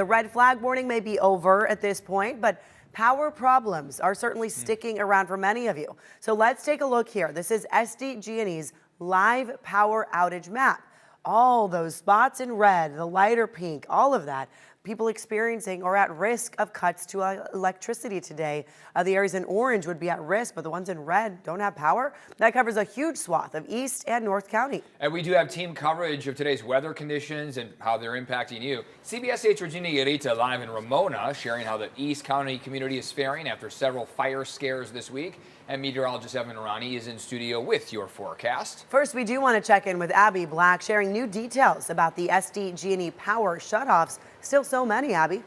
The red flag warning may be over at this point, but power problems are certainly sticking around for many of you. So let's take a look here. This is SDG&E's live power outage map. All those spots in red, the lighter pink, all of that, people experiencing or at risk of cuts to electricity today. The areas in orange would be at risk, but the ones in red don't have power. That covers a huge swath of East and North County. And we do have team coverage of today's weather conditions and how they're impacting you. CBS 8's Regina Yarita live in Ramona, sharing how the East County community is faring after several fire scares this week. And meteorologist Evan Rani is in studio with your forecast. First, we do want to check in with Abby Black, sharing new details about the SDG&E power shutoffs. Still so many, Abby.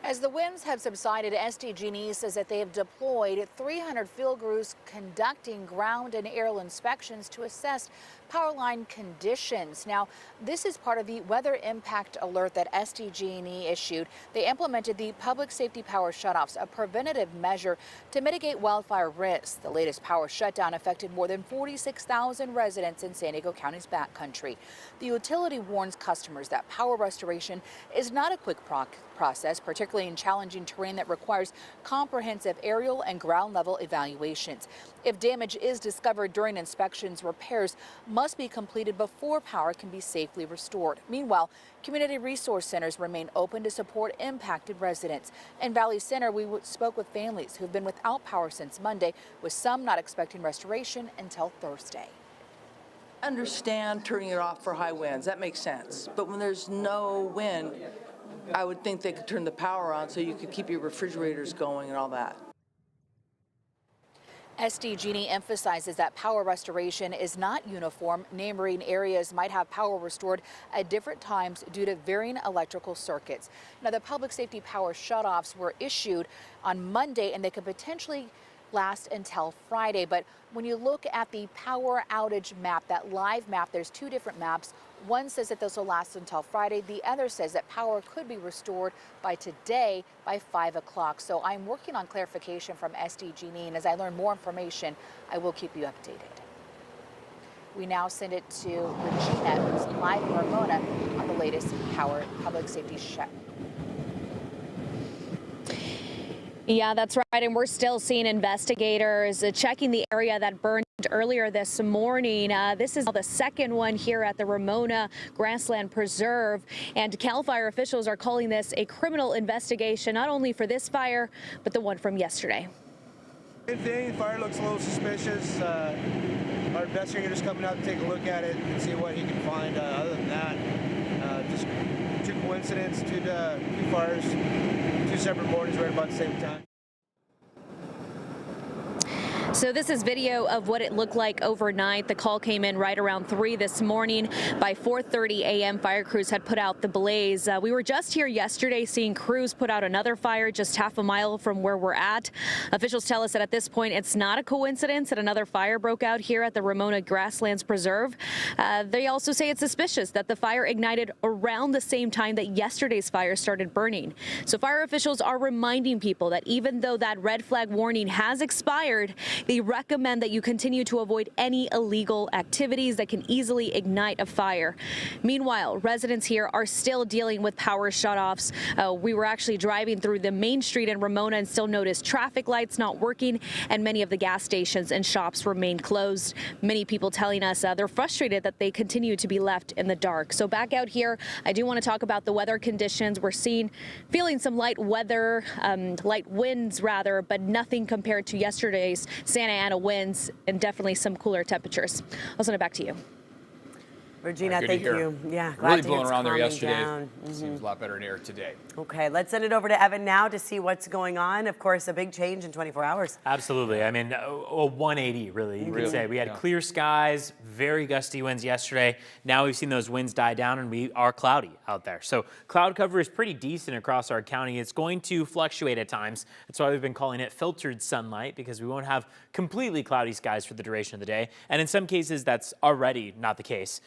As the winds have subsided, SDG&E says that they have deployed 300 field crews conducting ground and aerial inspections to assess power line conditions. Now, this is part of the weather impact alert that SDG&E issued. They implemented the public safety power shutoffs, a preventative measure to mitigate wildfire risks. The latest power shutdown affected more than 46,000 residents in San Diego County's backcountry. The utility warns customers that power restoration is not a quick process, particularly in challenging terrain that requires comprehensive aerial and ground level evaluations. If damage is discovered during inspections, repairs must be completed before power can be safely restored. Meanwhile, community resource centers remain open to support impacted residents. In Valley Center, we spoke with families who've been without power since Monday, with some not expecting restoration until Thursday. Understand turning it off for high winds, that makes sense. But when there's no wind, I would think they could turn the power on so you could keep your refrigerators going and all that. SDG&E emphasizes that power restoration is not uniform. Neighboring areas might have power restored at different times due to varying electrical circuits. Now, the public safety power shutoffs were issued on Monday, and they could potentially last until Friday. But when you look at the power outage map, that live map, there's two different maps. One says that those will last until Friday. The other says that power could be restored by today by 5 o'clock. So I'm working on clarification from SDG&E, and as I learn more information, I will keep you updated. We now send it to Regina, who's live in Ramona on the latest power public safety shut. Yeah, that's right. And we're still seeing investigators checking the area that burned earlier this morning. This is the second one here at the Ramona Grasslands Preserve. And CAL FIRE officials are calling this a criminal investigation, not only for this fire, but the one from yesterday. Good thing. Fire looks a little suspicious. Our investigator's coming out to take a look at it and see what he can find. Other than that, just two coincidences, two fires, two separate mornings right about the same time. So this is video of what it looked like overnight. The call came in right around 3 this morning. By 4:30 a.m., fire crews had put out the blaze. We were just here yesterday seeing crews put out another fire just half a mile from where we're at. Officials tell us that at this point, it's not a coincidence that another fire broke out here at the Ramona Grasslands Preserve. They also say it's suspicious that the fire ignited around the same time that yesterday's fire started burning. So fire officials are reminding people that even though that red flag warning has expired, they recommend that you continue to avoid any illegal activities that can easily ignite a fire. Meanwhile, residents here are still dealing with power shutoffs. We were actually driving through the main street in Ramona and still noticed traffic lights not working, and many of the gas stations and shops remain closed. Many people telling us they're frustrated that they continue to be left in the dark. So back out here, I do want to talk about the weather conditions. We're feeling some light weather, light winds rather, but nothing compared to yesterday's Santa Ana winds, and definitely some cooler temperatures. I'll send it back to you. Regina, thank you. Yeah, glad really to blowing around there yesterday. Down. Seems a lot better in air today. Okay, let's send it over to Evan now to see what's going on. Of course, a big change in 24 hours. Absolutely. I mean, a 180 really, you could say. We had clear skies, very gusty winds yesterday. Now we've seen those winds die down and we are cloudy out there. So cloud cover is pretty decent across our county. It's going to fluctuate at times. That's why we've been calling it filtered sunlight, because we won't have completely cloudy skies for the duration of the day. And in some cases, that's already not the case.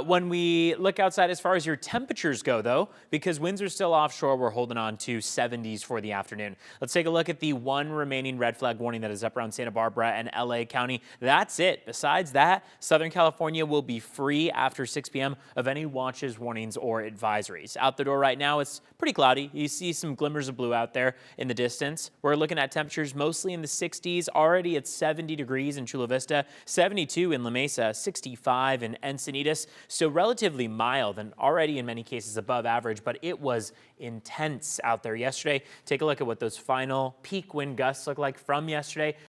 When we look outside as far as your temperatures go, though, because winds are still offshore, we're holding on to 70s for the afternoon. Let's take a look at the one remaining red flag warning that is up around Santa Barbara and LA County. That's it. Besides that, Southern California will be free after 6 p.m. of any watches, warnings, or advisories. Out the door right now, it's pretty cloudy. You see some glimmers of blue out there in the distance. We're looking at temperatures mostly in the 60s, already at 70 degrees in Chula Vista, 72 in La Mesa, 65 in Encinitas. So relatively mild and already in many cases above average, but it was intense out there yesterday. Take a look at what those final peak wind gusts look like from yesterday.